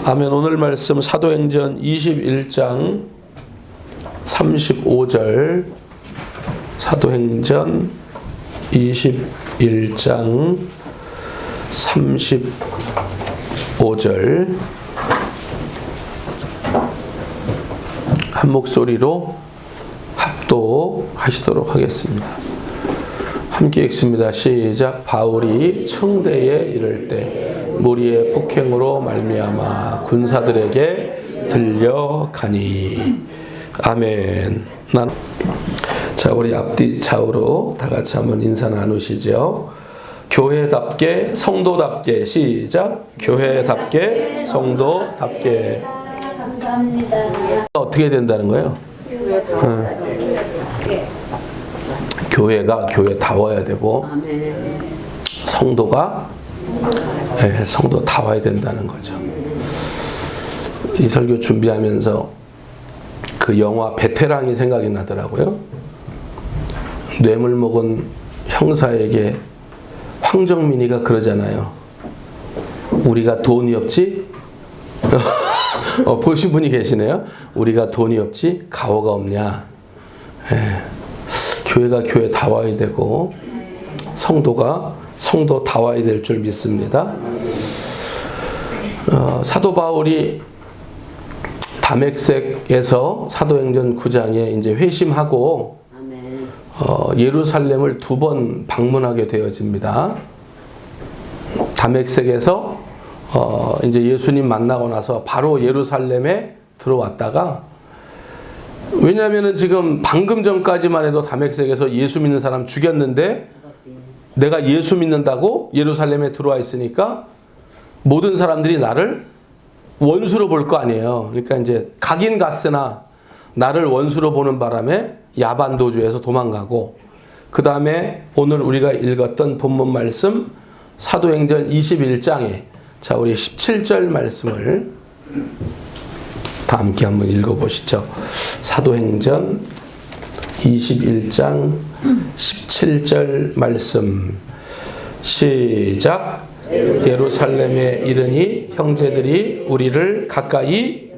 아멘. 오늘 말씀 사도행전 21장 35절, 사도행전 21장 35절 한 목소리로 합독하시도록 하겠습니다. 함께 읽습니다. 시작. 바울이 청대에 이를 때 무리의 폭행으로 말미암아 군사들에게 들려가니. 아멘. 자, 우리 앞뒤 좌우로 다 같이 한번 인사 나누시죠. 교회답게 성도답게. 시작. 교회답게 성도답게. 감사합니다. 어떻게 된다는 거예요? 교회가 교회다워야 되고 성도가 성도다워야 된다는 거죠. 이 설교 준비하면서 그 영화 베테랑이 생각이 나더라고요. 뇌물 먹은 형사에게 황정민이가 그러잖아요. 우리가 돈이 없지? 보신 분이 계시네요. 우리가 돈이 없지? 가오가 없냐? 교회가 교회다워야 되고 성도가 성도다워야 될 줄 믿습니다. 사도 바울이 다메섹에서 사도행전 9장에 이제 회심하고 예루살렘을 2번 방문하게 되어집니다. 다메섹에서 이제 예수님 만나고 나서 바로 예루살렘에 들어왔다가, 왜냐하면 지금 방금 전까지만 해도 다메섹에서 예수 믿는 사람 죽였는데 내가 예수 믿는다고 예루살렘에 들어와 있으니까 모든 사람들이 나를 원수로 볼 거 아니에요. 그러니까 이제 가긴 갔으나 나를 원수로 보는 바람에 야반도주에서 도망가고, 그 다음에 오늘 우리가 읽었던 본문 말씀 사도행전 21장에 자, 우리 17절 말씀을 다 함께 한번 읽어보시죠. 사도행전 21장 17절 말씀 시작. 예루살렘에 이르니 형제들이 우리를 가까이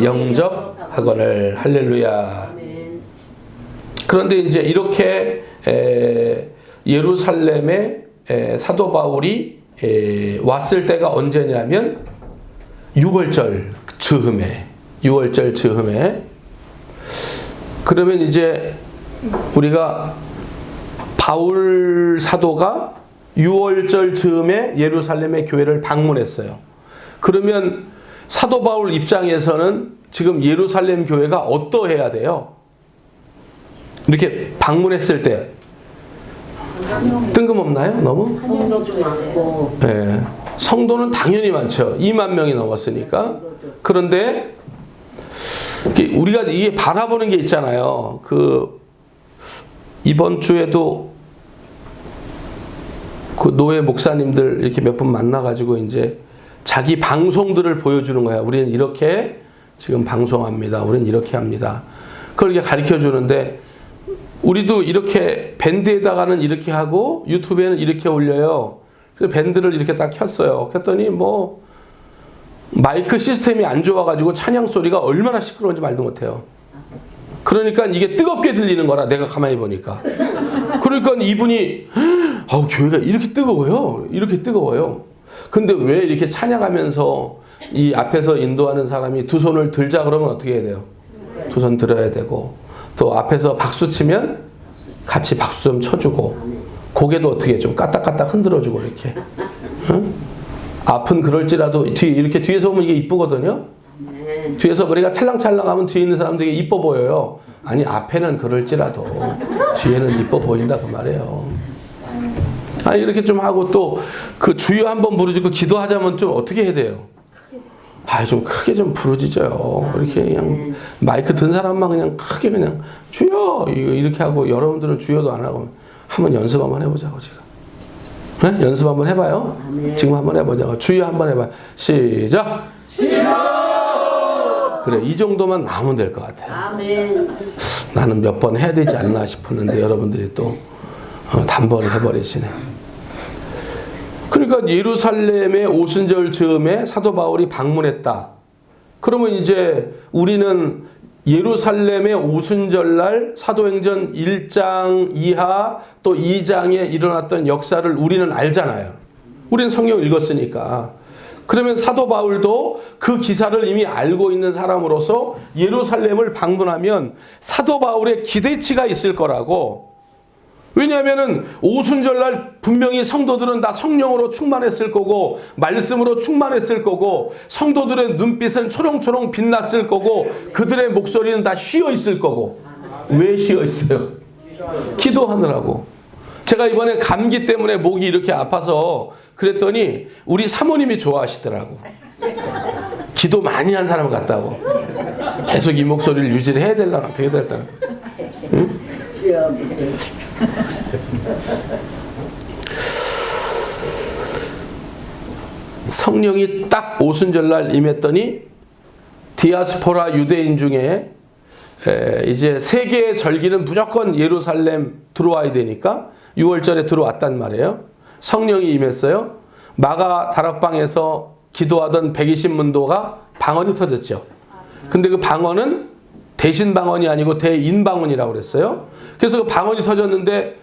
영접하거늘. 할렐루야. 그런데 이제 이렇게 예루살렘에 사도 바울이 왔을 때가 언제냐면 6월절 즈음에, 6월절 즈음에. 그러면 이제 우리가 바울 사도가 6월절 즈음에 예루살렘의 교회를 방문했어요. 그러면 사도 바울 입장에서는 지금 예루살렘 교회가 어떠해야 돼요? 이렇게 방문했을 때 뜬금없나요? 너무? 성도도 많고. 네. 성도는 당연히 많죠. 2만 명이 넘었으니까. 그런데 우리가 이게 바라보는 게 있잖아요. 이번 주에도 그 노예 목사님들 이렇게 몇 분 만나가지고 이제 자기 방송들을 보여주는 거야. 우리는 이렇게 지금 방송합니다. 우리는 이렇게 합니다. 그걸 이렇게 가르쳐 주는데, 우리도 이렇게 밴드에다가는 이렇게 하고 유튜브에는 이렇게 올려요. 그래서 밴드를 이렇게 딱 켰어요. 켰더니 뭐 마이크 시스템이 안 좋아가지고 찬양 소리가 얼마나 시끄러운지 말도 못해요. 그러니까 이게 뜨겁게 들리는 거라, 내가 가만히 보니까. 그러니까 이분이 교회가 이렇게 뜨거워요. 이렇게 뜨거워요. 근데 왜 이렇게 찬양하면서 이 앞에서 인도하는 사람이 두 손을 들자 그러면 어떻게 해야 돼요? 두 손 들어야 되고, 또 앞에서 박수 치면 같이 박수 좀 쳐주고, 고개도 어떻게 좀 까딱까딱 흔들어주고 이렇게. 응? 앞은 그럴지라도 이렇게 뒤에서 보면 이게 이쁘거든요. 뒤에서 머리가 찰랑찰랑하면 뒤에 있는 사람 되게 이뻐 보여요. 아니, 앞에는 그럴지라도 뒤에는 이뻐 보인다 그 말이에요. 이렇게 좀 하고, 또 그 주여 한번 부르짖고 기도하자면 좀 어떻게 해야 돼요? 좀 크게 좀 부르짖어요. 이렇게 그냥 마이크 든 사람만 그냥 크게 그냥 주여 이렇게 하고, 여러분들은 주여도 안 하고 한번 연습 한번 해보자고 지금. 네? 연습 한번 해봐요. 지금 한번 해보자고. 주여 한번 해봐요. 시작. 주여. 그래, 이 정도만 나오면 될 것 같아요. 아멘. 나는 몇 번 해야 되지 않나 싶었는데 여러분들이 또 단번에 해버리시네. 그러니까 예루살렘의 오순절 즈음에 사도 바울이 방문했다. 그러면 이제 우리는 예루살렘의 오순절날 사도행전 1장 이하 또 2장에 일어났던 역사를 우리는 알잖아요. 우리는 성경을 읽었으니까. 그러면 사도 바울도 그 기사를 이미 알고 있는 사람으로서 예루살렘을 방문하면 사도 바울의 기대치가 있을 거라고. 왜냐하면은 오순절날 분명히 성도들은 다 성령으로 충만했을 거고 말씀으로 충만했을 거고 성도들의 눈빛은 초롱초롱 빛났을 거고 그들의 목소리는 다 쉬어 있을 거고. 왜 쉬어 있어요? 기도하느라고. 제가 이번에 감기 때문에 목이 이렇게 아파서 그랬더니 우리 사모님이 좋아하시더라고. 기도 많이 한 사람 같다고. 계속 이 목소리를 유지를 해야 되려나 어떻게 해야 될까? 응? 성령이 딱 오순절날 임했더니 디아스포라 유대인 중에 이제 세계의 절기는 무조건 예루살렘 들어와야 되니까 6월절에 들어왔단 말이에요. 성령이 임했어요. 마가 다락방에서 기도하던 120문도가 방언이 터졌죠. 근데 그 방언은 대신 방언이 아니고 대인 방언이라고 그랬어요. 그래서 그 방언이 터졌는데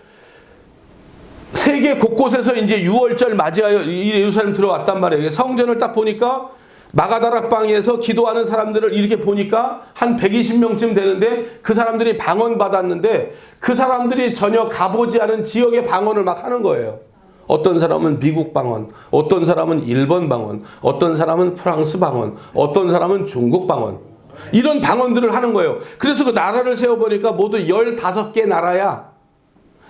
세계 곳곳에서 이제 6월절 맞이하여 예루살렘 들어왔단 말이에요. 성전을 딱 보니까 마가다락방에서 기도하는 사람들을 이렇게 보니까 한 120명쯤 되는데 그 사람들이 방언 받았는데 그 사람들이 전혀 가보지 않은 지역의 방언을 막 하는 거예요. 어떤 사람은 미국 방언, 어떤 사람은 일본 방언, 어떤 사람은 프랑스 방언, 어떤 사람은 중국 방언. 이런 방언들을 하는 거예요. 그래서 그 나라를 세어보니까 모두 15개 나라야.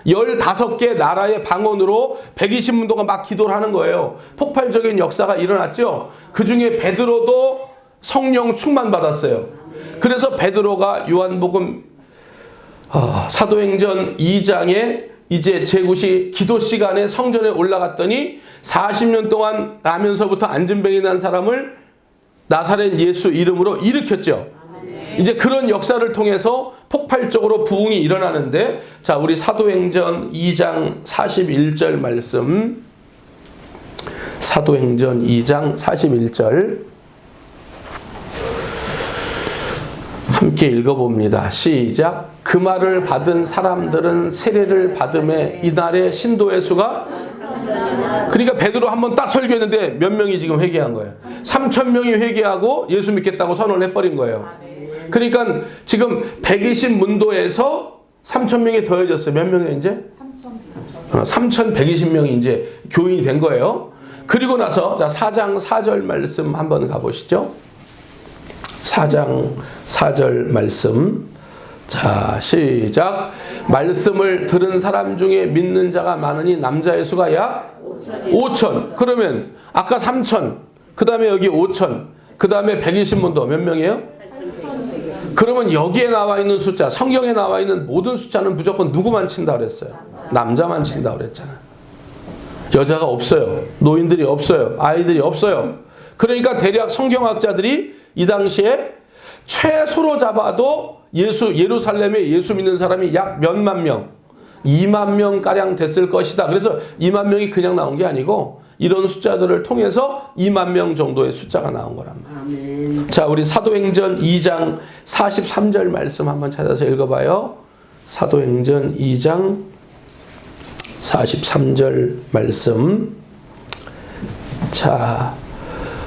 15개 나라의 방언으로 120문도가 막 기도를 하는 거예요. 폭발적인 역사가 일어났죠. 그 중에 베드로도 성령 충만 받았어요. 그래서 베드로가 요한복음 사도행전 2장에 이제 제9시 기도 시간에 성전에 올라갔더니 40년 동안 나면서부터 안진병이 난 사람을 나사렛 예수 이름으로 일으켰죠. 이제 그런 역사를 통해서 폭발적으로 부흥이 일어나는데, 자, 우리 사도행전 2장 41절 말씀. 사도행전 2장 41절. 함께 읽어봅니다. 시작. 그 말을 받은 사람들은 세례를 받음에 이날의 신도의 수가, 그러니까 베드로 한번 딱 설교했는데 몇 명이 지금 회개한 거예요. 3,000명이 회개하고 예수 믿겠다고 선언을 해버린 거예요. 그러니까 지금 120문도에서 3,000명이 더해졌어요. 몇 명이 이제? 3,120명이 이제 교인이 된 거예요. 그리고 나서 자 4장 4절 말씀 한번 가보시죠. 4장 4절 말씀. 자, 시작. 말씀을 들은 사람 중에 믿는 자가 많으니 남자의 수가 약 5천. 그러면 아까 3천, 그 다음에 여기 5천, 그 다음에 120문도 몇 명이에요? 그러면 여기에 나와 있는 숫자, 성경에 나와 있는 모든 숫자는 무조건 누구만 친다 그랬어요? 남자만 친다 그랬잖아요. 여자가 없어요. 노인들이 없어요. 아이들이 없어요. 그러니까 대략 성경학자들이 이 당시에 최소로 잡아도 예루살렘에 예수 믿는 사람이 약 몇만 명, 2만 명가량 됐을 것이다. 그래서 2만 명이 그냥 나온 게 아니고 이런 숫자들을 통해서 2만 명 정도의 숫자가 나온 거란 말이에요. 자, 우리 사도행전 2장 43절 말씀 한번 찾아서 읽어봐요. 사도행전 2장 43절 말씀. 자,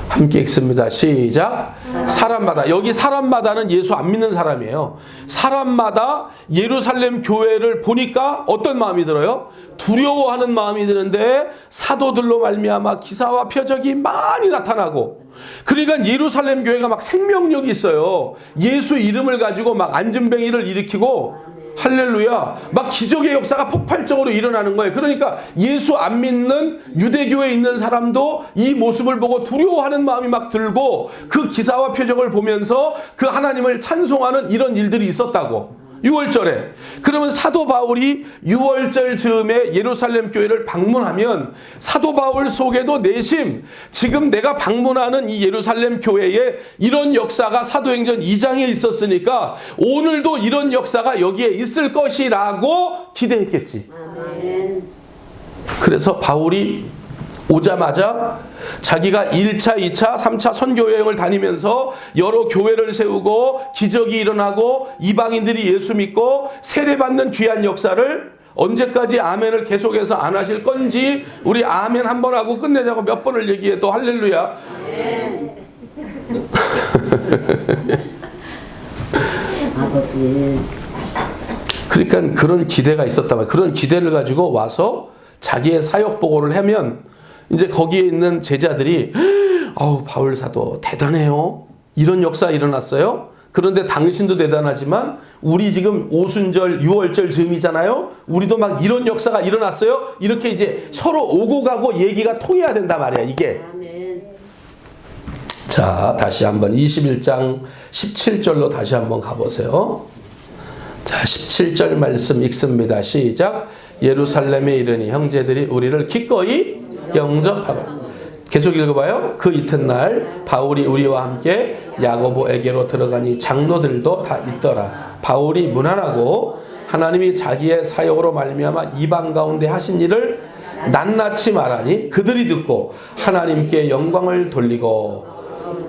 함께 읽습니다. 시작. 사람마다, 여기 사람마다는 예수 안 믿는 사람이에요. 사람마다 예루살렘 교회를 보니까 어떤 마음이 들어요? 두려워하는 마음이 드는데 사도들로 말미암아 기사와 표적이 많이 나타나고, 그러니까 예루살렘 교회가 막 생명력이 있어요. 예수 이름을 가지고 막 안진뱅이를 일으키고, 할렐루야, 막 기적의 역사가 폭발적으로 일어나는 거예요. 그러니까 예수 안 믿는 유대교에 있는 사람도 이 모습을 보고 두려워하는 마음이 막 들고, 그 기사와 표적을 보면서 그 하나님을 찬송하는 이런 일들이 있었다고. 6월절에. 그러면 사도 바울이 6월절 즈음에 예루살렘 교회를 방문하면 사도 바울 속에도 내심 지금 내가 방문하는 이 예루살렘 교회에 이런 역사가 사도행전 2장에 있었으니까 오늘도 이런 역사가 여기에 있을 것이라고 기대했겠지. 아멘. 그래서 바울이 오자마자 자기가 1차, 2차, 3차 선교 여행을 다니면서 여러 교회를 세우고 기적이 일어나고 이방인들이 예수 믿고 세례받는 귀한 역사를 언제까지 아멘을 계속해서 안 하실 건지 우리 아멘 한 번 하고 끝내자고 몇 번을 얘기해도 할렐루야. 아버지. 그러니까 그런 기대가 있었단 말이에요. 그런 기대를 가지고 와서 자기의 사역 보고를 하면 이제 거기에 있는 제자들이 아우 바울 사도 대단해요. 이런 역사 일어났어요. 그런데 당신도 대단하지만 우리 지금 오순절 6월절 즈음이잖아요. 우리도 막 이런 역사가 일어났어요. 이렇게 이제 서로 오고 가고 얘기가 통해야 된단 말이야 이게. 아멘. 자 다시 한번 21장 17절로 다시 한번 가보세요. 자 17절 말씀 읽습니다. 시작. 예루살렘에 이르니 형제들이 우리를 기꺼이 영접하고. 계속 읽어봐요. 그 이튿날 바울이 우리와 함께 야고보에게로 들어가니 장로들도 다 있더라. 바울이 무난하고 하나님이 자기의 사역으로 말미암아 이방 가운데 하신 일을 낱낱이 말하니 그들이 듣고 하나님께 영광을 돌리고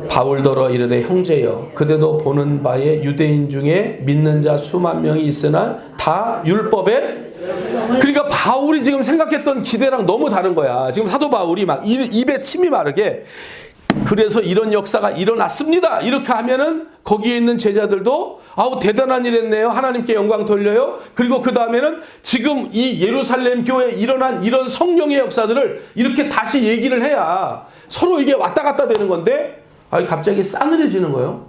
바울더러 이르되 형제여 그대도 보는 바에 유대인 중에 믿는 자 수만 명이 있으나 다 율법에 그러니까 바울이 지금 생각했던 기대랑 너무 다른 거야. 지금 사도 바울이 막 입에 침이 마르게 그래서 이런 역사가 일어났습니다. 이렇게 하면은 거기에 있는 제자들도 아우 대단한 일 했네요. 하나님께 영광 돌려요. 그리고 그 다음에는 지금 이 예루살렘 교회에 일어난 이런 성령의 역사들을 이렇게 다시 얘기를 해야 서로 이게 왔다 갔다 되는 건데 갑자기 싸늘해지는 거예요.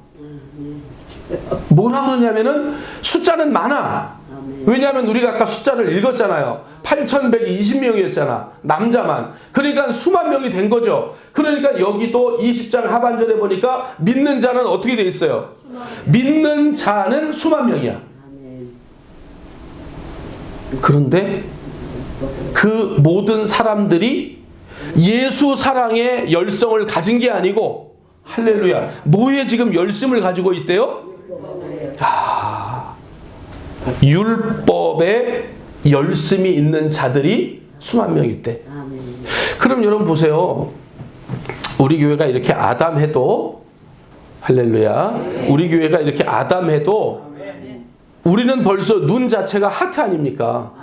뭐라 그러냐면은 숫자는 많아. 왜냐하면 우리가 아까 숫자를 읽었잖아요. 8,120명이었잖아. 남자만. 그러니까 수만 명이 된 거죠. 그러니까 여기도 20장 하반절에 보니까 믿는 자는 어떻게 돼 있어요? 믿는 자는 수만 명이야. 그런데 그 모든 사람들이 예수 사랑의 열성을 가진 게 아니고 할렐루야. 뭐에 지금 열심을 가지고 있대요? 율법에 열심이 있는 자들이 수만 명 있대. 그럼 여러분 보세요. 우리 교회가 이렇게 아담해도 할렐루야. 우리 교회가 이렇게 아담해도 우리는 벌써 눈 자체가 하트 아닙니까?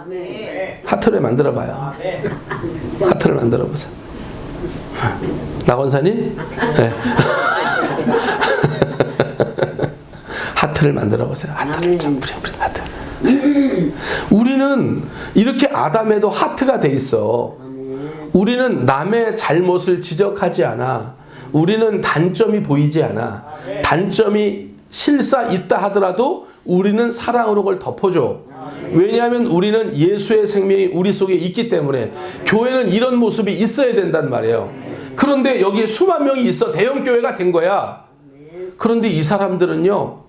하트를 만들어 봐요. 하트를 만들어 보세요. 나건사님? 네. 하트를 만들어 보세요. 하트를 좀 뿌려 하트. 우리는 이렇게 아담에도 하트가 돼 있어. 우리는 남의 잘못을 지적하지 않아. 우리는 단점이 보이지 않아. 단점이 실사 있다 하더라도 우리는 사랑으로 그걸 덮어줘. 왜냐하면 우리는 예수의 생명이 우리 속에 있기 때문에 교회는 이런 모습이 있어야 된단 말이에요. 그런데 여기 수만 명이 있어. 대형 교회가 된 거야. 그런데 이 사람들은요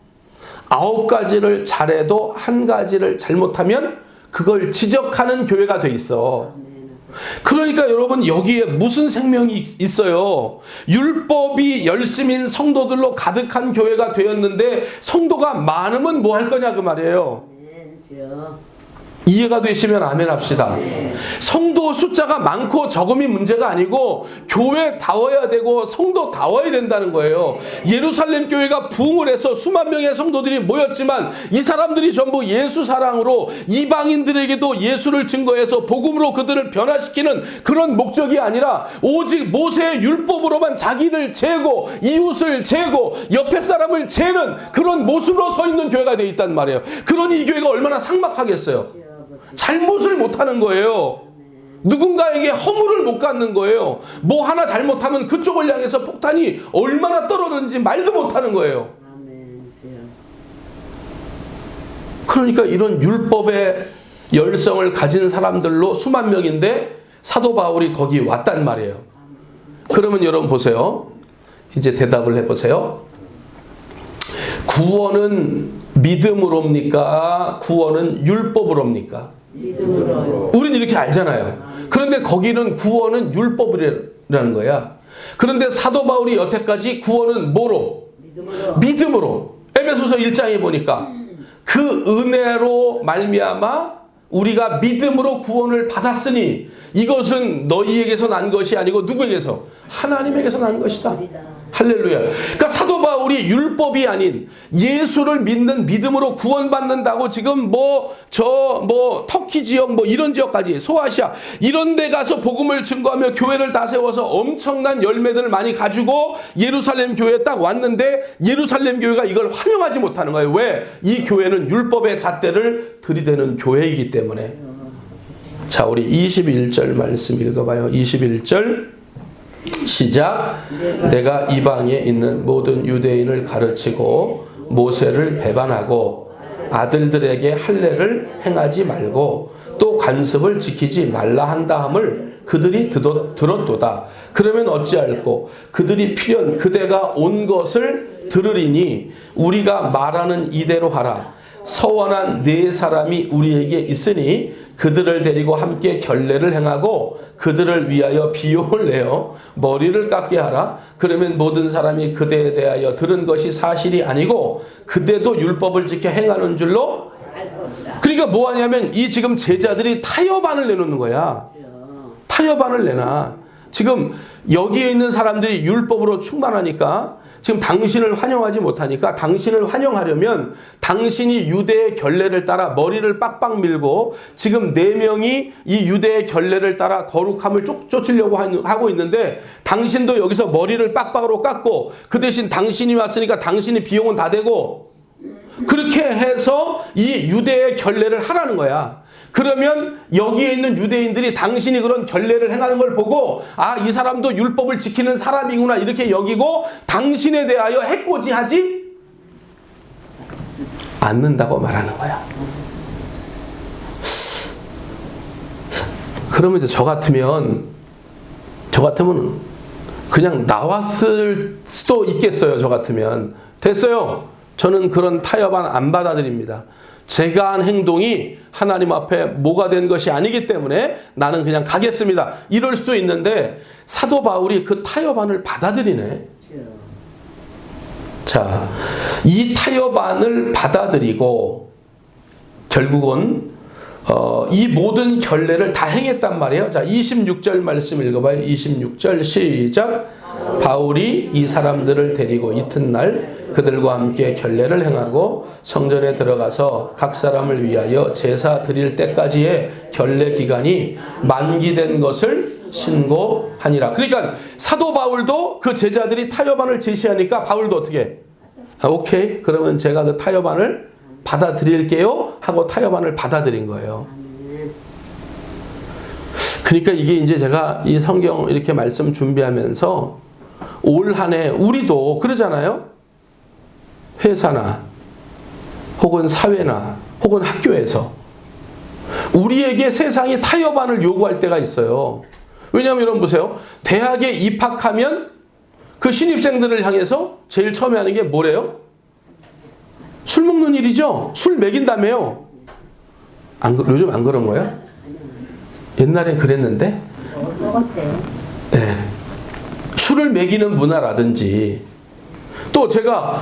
9가지를 잘해도 1가지를 잘못하면 그걸 지적하는 교회가 돼 있어. 그러니까 여러분 여기에 무슨 생명이 있어요? 율법이 열심인 성도들로 가득한 교회가 되었는데 성도가 많으면 뭐 할 거냐 그 말이에요. 이해가 되시면 아멘 합시다. 성도 숫자가 많고 적음이 문제가 아니고 교회다워야 되고 성도다워야 된다는 거예요. 예루살렘 교회가 부흥을 해서 수만 명의 성도들이 모였지만 이 사람들이 전부 예수 사랑으로 이방인들에게도 예수를 증거해서 복음으로 그들을 변화시키는 그런 목적이 아니라 오직 모세의 율법으로만 자기를 재고 이웃을 재고 옆에 사람을 재는 그런 모습으로 서 있는 교회가 되어 있단 말이에요. 그러니 이 교회가 얼마나 삭막하겠어요. 잘못을 못하는 거예요. 누군가에게 허물을 못 갖는 거예요. 뭐 하나 잘못하면 그쪽을 향해서 폭탄이 얼마나 떨어지는지 말도 못하는 거예요. 그러니까 이런 율법의 열성을 가진 사람들로 수만 명인데 사도 바울이 거기 왔단 말이에요. 그러면 여러분 보세요. 이제 대답을 해보세요. 구원은 믿음으로입니까? 구원은 율법으로입니까? 믿음으로. 우린 이렇게 알잖아요. 그런데 거기는 구원은 율법이라는 거야. 그런데 사도 바울이 여태까지 구원은 뭐로? 믿음으로. 에베소서 1장에 보니까 그 은혜로 말미암아 우리가 믿음으로 구원을 받았으니 이것은 너희에게서 난 것이 아니고 누구에게서? 하나님에게서 난 것이다. 할렐루야. 그러니까 사도 바울이 율법이 아닌 예수를 믿는 믿음으로 구원받는다고 지금 터키 지역 이런 지역까지 소아시아 이런 데 가서 복음을 증거하며 교회를 다 세워서 엄청난 열매들을 많이 가지고 예루살렘 교회에 딱 왔는데 예루살렘 교회가 이걸 환영하지 못하는 거예요. 왜? 이 교회는 율법의 잣대를 들이대는 교회이기 때문에. 자, 우리 21절 말씀 읽어봐요. 21절 시작. 내가 이방에 있는 모든 유대인을 가르치고 모세를 배반하고 아들들에게 할례를 행하지 말고 또 관습을 지키지 말라 한다함을 그들이 들었도다. 그러면 어찌할꼬? 그들이 필연 그대가 온 것을 들으리니 우리가 말하는 이대로 하라. 서원한 네 사람이 우리에게 있으니 그들을 데리고 함께 결례를 행하고 그들을 위하여 비용을 내어 머리를 깎게 하라. 그러면 모든 사람이 그대에 대하여 들은 것이 사실이 아니고 그대도 율법을 지켜 행하는 줄로. 그러니까 뭐 하냐면 이 지금 제자들이 타협안을 내놓는 거야. 타협안을 내놔. 지금 여기에 있는 사람들이 율법으로 충만하니까 지금 당신을 환영하지 못하니까 당신을 환영하려면 당신이 유대의 결례를 따라 머리를 빡빡 밀고 지금 4명이 이 유대의 결례를 따라 거룩함을 쫓으려고 하고 있는데 당신도 여기서 머리를 빡빡으로 깎고 그 대신 당신이 왔으니까 당신이 비용은 다 되고 그렇게 해서 이 유대의 결례를 하라는 거야. 그러면 여기에 있는 유대인들이 당신이 그런 결례를 행하는 걸 보고 아, 이 사람도 율법을 지키는 사람이구나 이렇게 여기고 당신에 대하여 해코지하지 않는다고 말하는 거야. 그러면 이제 저 같으면 그냥 나왔을 수도 있겠어요. 저 같으면 됐어요. 저는 그런 타협안 안 받아들입니다. 제가 한 행동이 하나님 앞에 뭐가 된 것이 아니기 때문에 나는 그냥 가겠습니다. 이럴 수도 있는데 사도 바울이 그 타협안을 받아들이네. 자, 이 타협안을 받아들이고 결국은 이 모든 결례를 다 행했단 말이에요. 자, 26절 말씀 읽어봐요. 26절 시작. 바울이 이 사람들을 데리고 이튿날 그들과 함께 결례를 행하고 성전에 들어가서 각 사람을 위하여 제사 드릴 때까지의 결례 기간이 만기된 것을 신고하니라. 그러니까 사도 바울도 그 제자들이 타협안을 제시하니까 바울도 어떻게 해? 오케이, 그러면 제가 그 타협안을 받아들일게요 하고 타협안을 받아들인 거예요. 그러니까 이게 이제 제가 이 성경 이렇게 말씀 준비하면서 올 한 해 우리도 그러잖아요. 회사나 혹은 사회나 혹은 학교에서 우리에게 세상이 타협안을 요구할 때가 있어요. 왜냐하면 여러분 보세요. 대학에 입학하면 그 신입생들을 향해서 제일 처음에 하는 게 뭐래요? 술 먹는 일이죠. 술 먹인다며요. 요즘 안 그런 거야? 옛날엔 그랬는데 네. 술을 먹이는 문화라든지 또 제가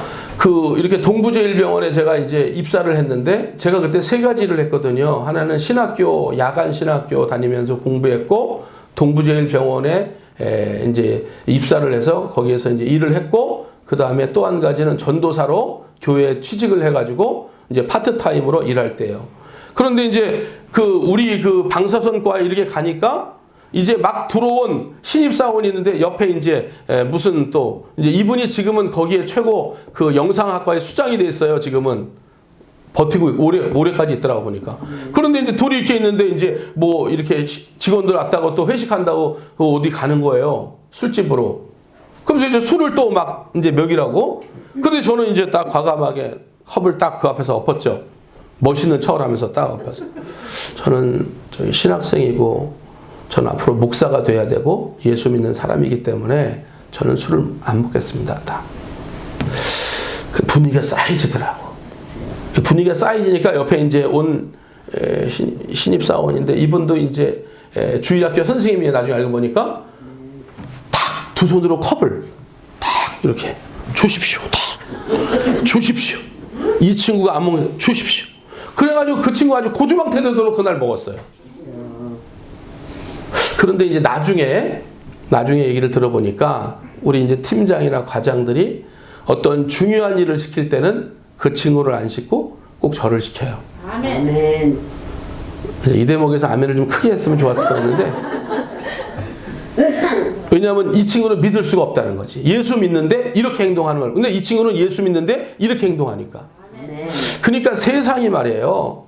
이렇게 동부제일병원에 제가 이제 입사를 했는데 제가 그때 3가지를 했거든요. 하나는 신학교, 야간 신학교 다니면서 공부했고 동부제일병원에 이제 입사를 해서 거기에서 이제 일을 했고 그 다음에 또 한 가지는 전도사로 교회에 취직을 해가지고 이제 파트타임으로 일할 때요. 그런데 이제 우리 방사선과에 이렇게 가니까 이제 막 들어온 신입사원이 있는데 옆에 이제 무슨 또 이제 이분이 지금은 거기에 최고 영상학과의 수장이 돼 있어요. 지금은 버티고 올해까지 있더라고 보니까. 그런데 이제 둘이 이렇게 있는데 이제 뭐 이렇게 직원들 왔다고 또 회식한다고 어디 가는 거예요. 술집으로. 그래서 이제 술을 또 막 이제 먹이라고. 근데 저는 이제 딱 과감하게 컵을 딱 그 앞에서 엎었죠. 멋있는 척을 하면서 딱 엎어서. 저는 저희 신학생이고 저는 앞으로 목사가 돼야 되고 예수 믿는 사람이기 때문에 저는 술을 안 먹겠습니다. 다. 그 분위기가 쌓이지더라고. 분위기가 쌓이니까 옆에 이제 온 신입사원인데 이분도 이제 주일학교 선생님이에요. 나중에 알고 보니까 탁 2손으로 컵을 탁 이렇게 주십시오. 탁 주십시오. 이 친구가 안 먹는 주십시오. 그래가지고 그 친구 아주 고주망태 되도록 그날 먹었어요. 그런데 이제 나중에 얘기를 들어보니까 우리 이제 팀장이나 과장들이 어떤 중요한 일을 시킬 때는 그 친구를 안 시키고 꼭 저를 시켜요. 아멘. 그래서 이 대목에서 아멘을 좀 크게 했으면 좋았을 뻔했는데, 왜냐하면 이 친구는 믿을 수가 없다는 거지. 예수 믿는데 이렇게 행동하는 걸. 근데 이 친구는 예수 믿는데 이렇게 행동하니까. 아멘. 그러니까 세상이 말이에요.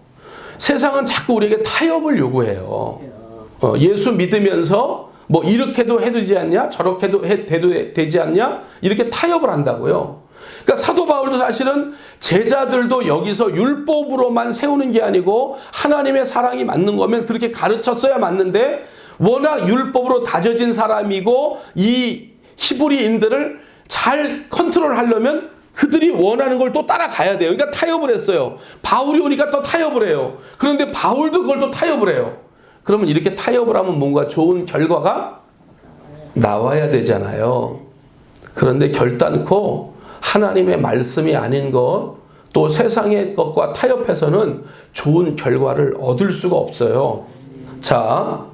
세상은 자꾸 우리에게 타협을 요구해요. 예수 믿으면서 뭐 이렇게도 해도 되지 않냐? 저렇게도 해도 되지 않냐? 이렇게 타협을 한다고요. 그러니까 사도 바울도 사실은 제자들도 여기서 율법으로만 세우는 게 아니고 하나님의 사랑이 맞는 거면 그렇게 가르쳤어야 맞는데, 워낙 율법으로 다져진 사람이고 이 히브리인들을 잘 컨트롤하려면 그들이 원하는 걸 또 따라가야 돼요. 그러니까 타협을 했어요. 바울이 오니까 또 타협을 해요. 그런데 바울도 그걸 또 타협을 해요. 그러면 이렇게 타협을 하면 뭔가 좋은 결과가 나와야 되잖아요. 그런데 결단코 하나님의 말씀이 아닌 것, 또 세상의 것과 타협해서는 좋은 결과를 얻을 수가 없어요. 자,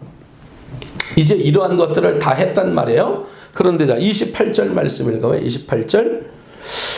이제 이러한 것들을 다 했단 말이에요. 그런데 자, 28절 말씀 읽어요. 28절.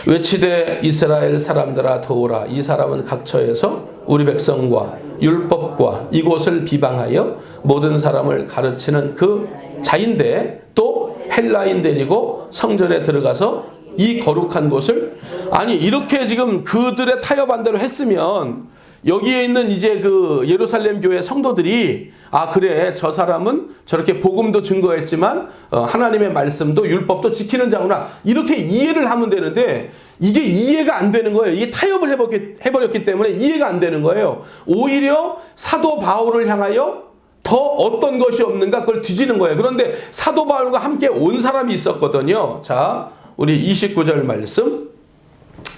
외치되 이스라엘 사람들아 도우라. 이 사람은 각처에서 우리 백성과 율법과 이곳을 비방하여 모든 사람을 가르치는 그 자인데, 또 헬라인 데리고 성전에 들어가서 이 거룩한 곳을, 아니 이렇게 지금 그들의 타협한 대로 했으면 여기에 있는 이제 그 예루살렘 교회 성도들이, 아 그래 저 사람은 저렇게 복음도 증거했지만 하나님의 말씀도 율법도 지키는 자구나, 이렇게 이해를 하면 되는데 이게 이해가 안 되는 거예요. 이게 타협을 해버렸기 때문에 이해가 안 되는 거예요. 오히려 사도 바울을 향하여 더 어떤 것이 없는가 그걸 뒤지는 거예요. 그런데 사도 바울과 함께 온 사람이 있었거든요. 자, 우리 29절 말씀.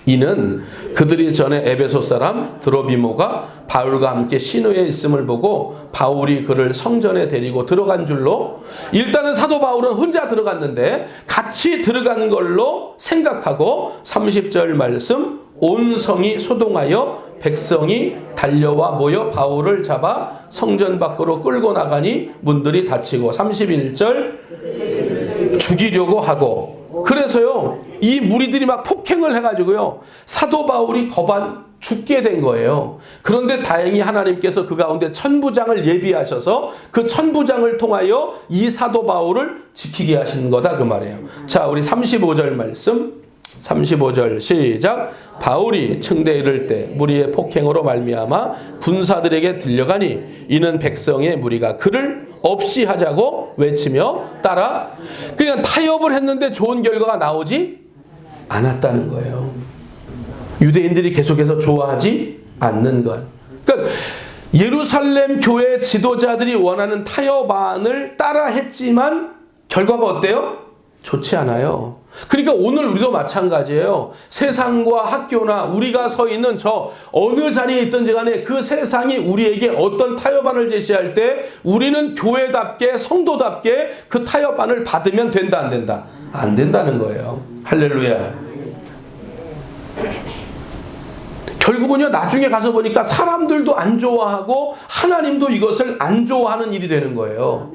이는 그들이 전에 에베소 사람 드로비모가 바울과 함께 신우에 있음을 보고 바울이 그를 성전에 데리고 들어간 줄로, 일단은 사도 바울은 혼자 들어갔는데 같이 들어간 걸로 생각하고, 30절 말씀. 온 성이 소동하여 백성이 달려와 모여 바울을 잡아 성전 밖으로 끌고 나가니 문들이 닫히고, 31절 죽이려고 하고. 그래서요 이 무리들이 막 폭행을 해가지고요 사도 바울이 거반 죽게 된 거예요. 그런데 다행히 하나님께서 그 가운데 천부장을 예비하셔서 그 천부장을 통하여 이 사도 바울을 지키게 하신 거다 그 말이에요. 자, 우리 35절 말씀. 35절 시작. 바울이 층대에 이를 때 무리의 폭행으로 말미암아 군사들에게 들려가니 이는 백성의 무리가 그를 없이 하자고 외치며 따라, 그냥 타협을 했는데 좋은 결과가 나오지 않았다는 거예요. 유대인들이 계속해서 좋아하지 않는 것. 그러니까 예루살렘 교회 지도자들이 원하는 타협안을 따라 했지만 결과가 어때요? 좋지 않아요. 그러니까 오늘 우리도 마찬가지예요. 세상과 학교나 우리가 서 있는 저 어느 자리에 있든지 간에 그 세상이 우리에게 어떤 타협안을 제시할 때 우리는 교회답게 성도답게 그 타협안을 받으면 된다 안 된다? 안 된다는 거예요. 할렐루야. 결국은요 나중에 가서 보니까 사람들도 안 좋아하고 하나님도 이것을 안 좋아하는 일이 되는 거예요.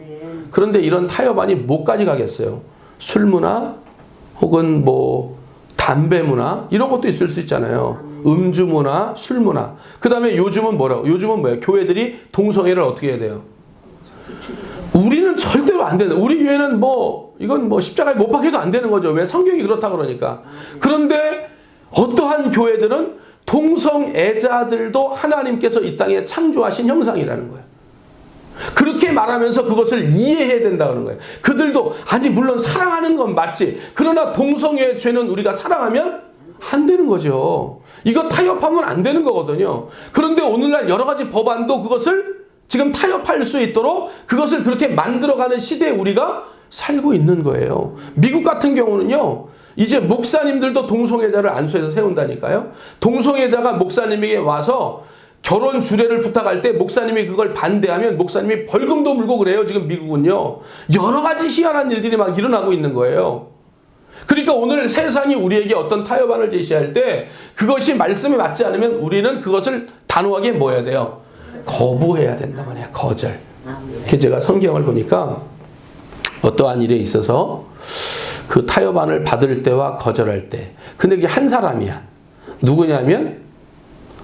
그런데 이런 타협안이 뭐까지 가겠어요? 술 문화 혹은 뭐 담배 문화 이런 것도 있을 수 있잖아요. 음주 문화, 술 문화. 그 다음에 요즘은 뭐라고? 요즘은 뭐예요? 교회들이 동성애를 어떻게 해야 돼요? 우리는 절대로 안 된다. 우리 교회는 뭐 이건 뭐 십자가에 못 박혀도 안 되는 거죠. 왜? 성경이 그렇다 그러니까. 그런데 어떠한 교회들은 동성애자들도 하나님께서 이 땅에 창조하신 형상이라는 거예요. 그렇게 말하면서 그것을 이해해야 된다는 거예요. 그들도 아니 물론 사랑하는 건 맞지. 그러나 동성애 죄는 우리가 사랑하면 안 되는 거죠. 이거 타협하면 안 되는 거거든요. 그런데 오늘날 여러 가지 법안도 그것을 지금 타협할 수 있도록 그것을 그렇게 만들어가는 시대에 우리가 살고 있는 거예요. 미국 같은 경우는요. 이제 목사님들도 동성애자를 안수해서 세운다니까요. 동성애자가 목사님에게 와서 결혼 주례를 부탁할 때 목사님이 그걸 반대하면 목사님이 벌금도 물고 그래요. 지금 미국은요. 여러 가지 희한한 일들이 막 일어나고 있는 거예요. 그러니까 오늘 세상이 우리에게 어떤 타협안을 제시할 때 그것이 말씀에 맞지 않으면 우리는 그것을 단호하게 뭐 해야 돼요? 거부해야 된단 말이야. 거절. 이렇게 제가 성경을 보니까 어떠한 일에 있어서 그 타협안을 받을 때와 거절할 때. 근데 그게 한 사람이야. 누구냐면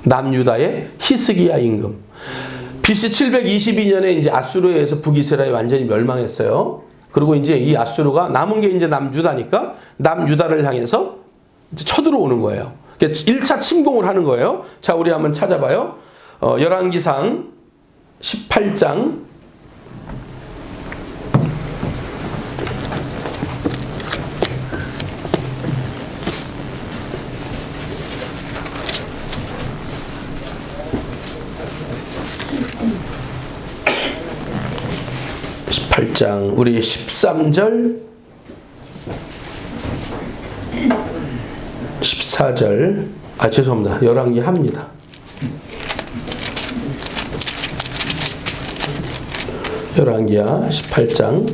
남유다의 히스기야 임금. BC 722년에 이제 아수르에 의해서 북이스라엘이 완전히 멸망했어요. 그리고 이제 이 아수르가 남은 게 이제 남유다니까 남유다를 향해서 이제 쳐들어오는 거예요. 1차 침공을 하는 거예요. 자, 우리 한번 찾아봐요. 열왕기상 18장 18장 우리 13절 14절 죄송합니다. 열왕기 합니다. 열왕기야 18장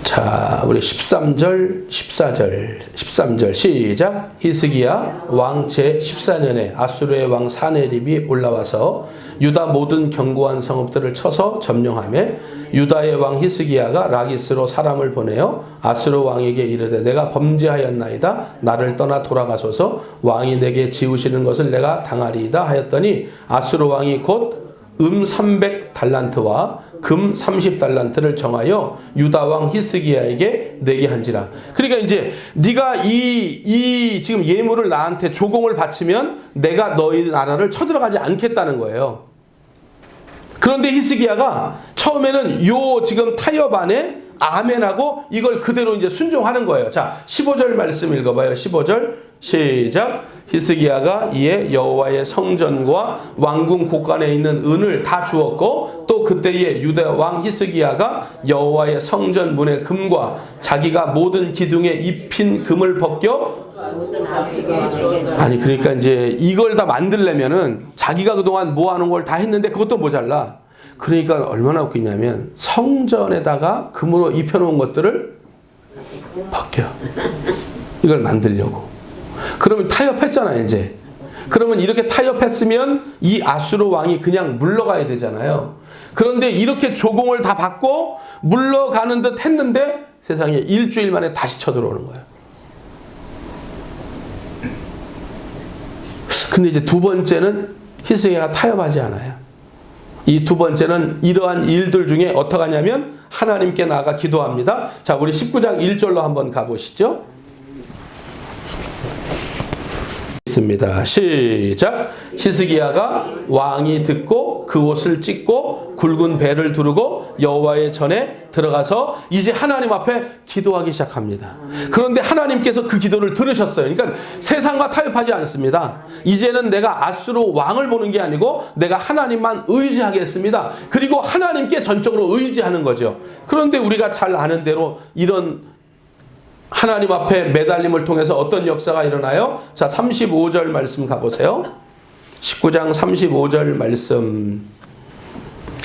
자, 우리 13절, 13절 시작. 히스기야 왕 제14년에 아수르의 왕 사네립이 올라와서 유다 모든 견고한 성읍들을 쳐서 점령하며 유다의 왕 히스기야가 라기스로 사람을 보내어 아수르 왕에게 이르되 내가 범죄하였나이다. 나를 떠나 돌아가소서. 왕이 내게 지우시는 것을 내가 당하리이다 하였더니 아수르 왕이 곧 300달란트와 금 30달란트를 정하여 유다 왕 히스기야에게 내게 한지라. 그러니까 이제 네가 이 지금 예물을 나한테 조공을 바치면 내가 너희 나라를 쳐들어가지 않겠다는 거예요. 그런데 히스기야가 처음에는 요 지금 타협안에 아멘하고 이걸 그대로 이제 순종하는 거예요. 자, 15절 말씀 읽어봐요. 15절 시작. 히스기야가 이에 여호와의 성전과 왕궁 곳간에 있는 은을 다 주었고 또 그때에 유다 왕 히스기야가 여호와의 성전 문의 금과 자기가 모든 기둥에 입힌 금을 벗겨 아니 그러니까 이제 이걸 다 만들려면은 자기가 그동안 모아놓은 걸 다 했는데 그것도 모자라. 그러니까 얼마나 웃기냐면 성전에다가 금으로 입혀놓은 것들을 벗겨. 이걸 만들려고. 그러면 타협했잖아요, 이제. 그러면 이렇게 타협했으면 이 아수르 왕이 그냥 물러가야 되잖아요. 그런데 이렇게 조공을 다 받고 물러가는 듯 했는데 세상에 일주일 만에 다시 쳐들어오는 거예요. 근데 이제 두 번째는 히스기야가 타협하지 않아요. 이 두 번째는 이러한 일들 중에 어떻게 하냐면 하나님께 나아가 기도합니다. 자, 우리 19장 1절로 한번 가보시죠. 있습니다. 시작. 히스기야가 왕이 듣고 그 옷을 찢고 굵은 배를 두르고 여호와의 전에 들어가서 이제 하나님 앞에 기도하기 시작합니다. 그런데 하나님께서 그 기도를 들으셨어요. 그러니까 세상과 타협하지 않습니다. 이제는 내가 아수르 왕을 보는 게 아니고 내가 하나님만 의지하겠습니다. 그리고 하나님께 전적으로 의지하는 거죠. 그런데 우리가 잘 아는 대로 이런 하나님 앞에 매달림을 통해서 어떤 역사가 일어나요? 자, 35절 말씀 가보세요. 19장 35절 말씀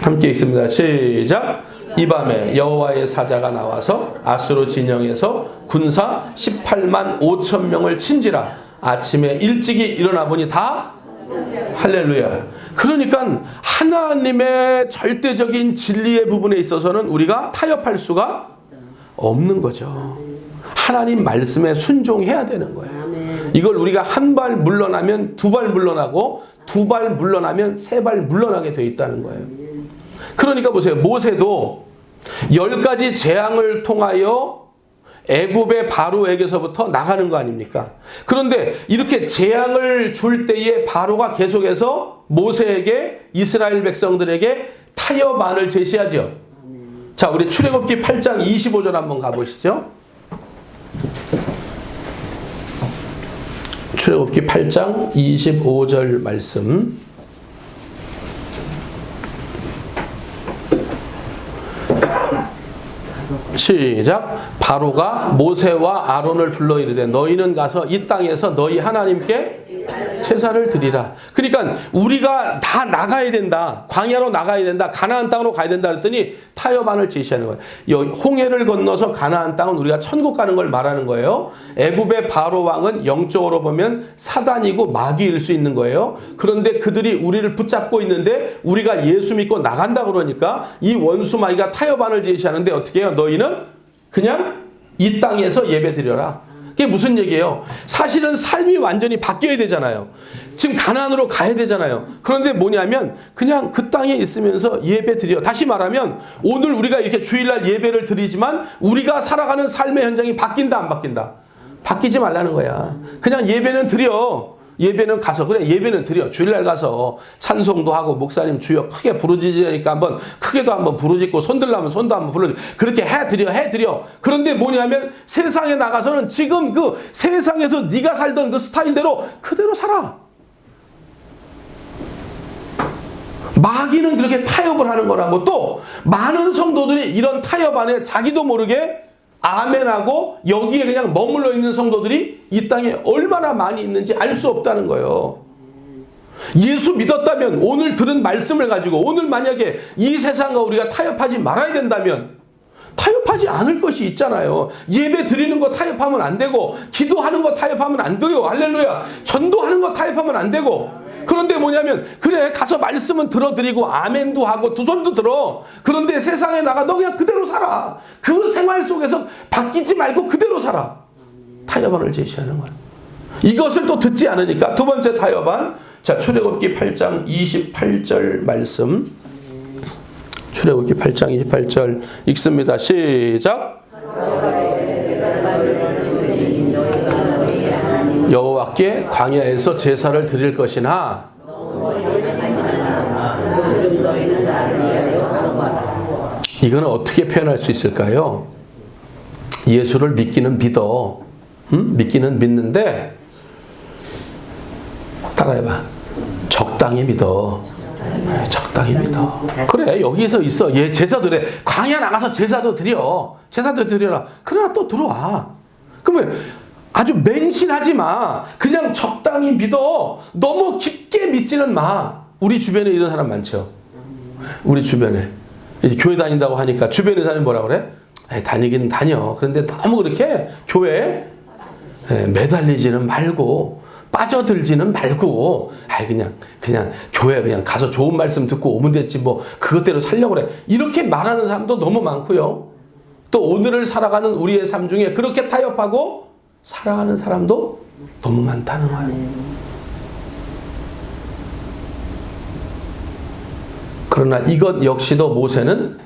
함께 읽습니다. 시작. 이 밤에 여호와의 사자가 나와서 아수르 진영에서 군사 18만 5천 명을 친지라. 아침에 일찍이 일어나 보니 다 할렐루야. 그러니까 하나님의 절대적인 진리의 부분에 있어서는 우리가 타협할 수가 없는 거죠. 하나님 말씀에 순종해야 되는 거예요. 이걸 우리가 한 발 물러나면 두 발 물러나고 두 발 물러나면 세 발 물러나게 돼 있다는 거예요. 그러니까 보세요. 모세도 10가지 재앙을 통하여 애굽의 바로에게서부터 나가는 거 아닙니까? 그런데 이렇게 재앙을 줄 때에 바로가 계속해서 모세에게 이스라엘 백성들에게 타협안을 제시하죠. 자, 우리 출애굽기 8장 25절 한번 가보시죠. 출애굽기 8장 25절 말씀 시작. 바로가 모세와 아론을 불러 이르되 너희는 가서 이 땅에서 너희 하나님께 제사를 드리라. 그러니까 우리가 다 나가야 된다. 광야로 나가야 된다. 가나안 땅으로 가야 된다 그랬더니 타협안을 제시하는 거예요. 홍해를 건너서 가나안 땅은 우리가 천국 가는 걸 말하는 거예요. 애굽의 바로 왕은 영적으로 보면 사단이고 마귀일 수 있는 거예요. 그런데 그들이 우리를 붙잡고 있는데 우리가 예수 믿고 나간다 그러니까 이 원수 마귀가 타협안을 제시하는데 어떻게 해요? 너희는 그냥 이 땅에서 예배 드려라. 그게 무슨 얘기예요? 사실은 삶이 완전히 바뀌어야 되잖아요. 지금 가나안으로 가야 되잖아요. 그런데 뭐냐면 그냥 그 땅에 있으면서 예배 드려. 다시 말하면 오늘 우리가 이렇게 주일날 예배를 드리지만 우리가 살아가는 삶의 현장이 바뀐다 안 바뀐다? 바뀌지 말라는 거야. 그냥 예배는 드려. 예배는 가서 그래 예배는 드려. 주일날 가서 찬송도 하고 목사님 주여 크게 부르짖으니까 한번 크게도 한번 부르짖고 손 들라면 손도 한번 부르짖고 그렇게 해드려. 그런데 뭐냐면 세상에 나가서는 지금 그 세상에서 네가 살던 그 스타일대로 그대로 살아. 마귀는 그렇게 타협을 하는 거라고. 또 많은 성도들이 이런 타협 안에 자기도 모르게 아멘하고 여기에 그냥 머물러 있는 성도들이 이 땅에 얼마나 많이 있는지 알 수 없다는 거예요. 예수 믿었다면 오늘 들은 말씀을 가지고 오늘 만약에 이 세상과 우리가 타협하지 말아야 된다면 타협하지 않을 것이 있잖아요. 예배 드리는 거 타협하면 안 되고 기도하는 거 타협하면 안 돼요. 할렐루야. 전도하는 거 타협하면 안 되고. 그런데 뭐냐면 그래 가서 말씀은 들어드리고 아멘도 하고 두 손도 들어. 그런데 세상에 나가 너 그냥 그대로 살아. 그 생활 속에서 바뀌지 말고 그대로 살아. 타협안을 제시하는 거야. 이것을 또 듣지 않으니까 두 번째 타협안. 자, 출애굽기 8장 28절 말씀. 출애굽기 8장 28절 읽습니다. 시작. 여호와께 광야에서 제사를 드릴 것이나 이거는 어떻게 표현할 수 있을까요? 예수를 믿기는 믿어. 믿기는 믿는데 따라해봐. 적당히 믿어. 적당히 믿어. 그래 여기서 있어. 얘 제사 드려. 광야 나가서 제사도 드려. 제사도 드려라. 그러나 또 들어와. 그러면 아주 맹신하지 마. 그냥 적당히 믿어. 너무 깊게 믿지는 마. 우리 주변에 이런 사람 많죠. 우리 주변에. 이제 교회 다닌다고 하니까 주변에 사람이 뭐라 그래? 다니긴 다녀. 그런데 너무 그렇게 교회에 매달리지는 말고 빠져들지는 말고 그냥 교회 그냥 가서 좋은 말씀 듣고 오면 됐지 뭐 그것대로 살려고 그래. 이렇게 말하는 사람도 너무 많고요. 또 오늘을 살아가는 우리의 삶 중에 그렇게 타협하고 살아가는 사람도 너무 많다는 거예요. 그러나 이것 역시도 모세는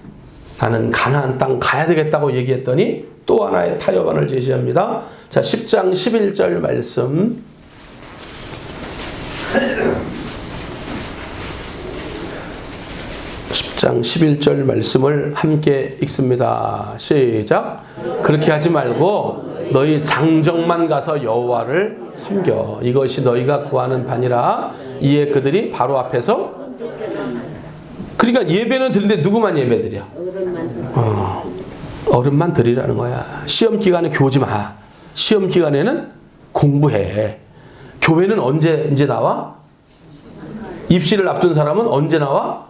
나는 가나안 땅 가야 되겠다고 얘기했더니 또 하나의 타협안을 제시합니다. 자, 10장 11절 말씀. 10장 11절 말씀을 함께 읽습니다. 시작. 그렇게 하지 말고 너희 장정만 가서 여호와를 섬겨. 이것이 너희가 구하는 바니라. 이에 그들이 바로 앞에서 그러니까 예배는 드리는데 누구만 예배 드려? 어른만 드리라는 거야. 시험 기간에 교지 마. 시험 기간에는 공부해. 교회는 언제 이제 나와? 입시를 앞둔 사람은 언제 나와?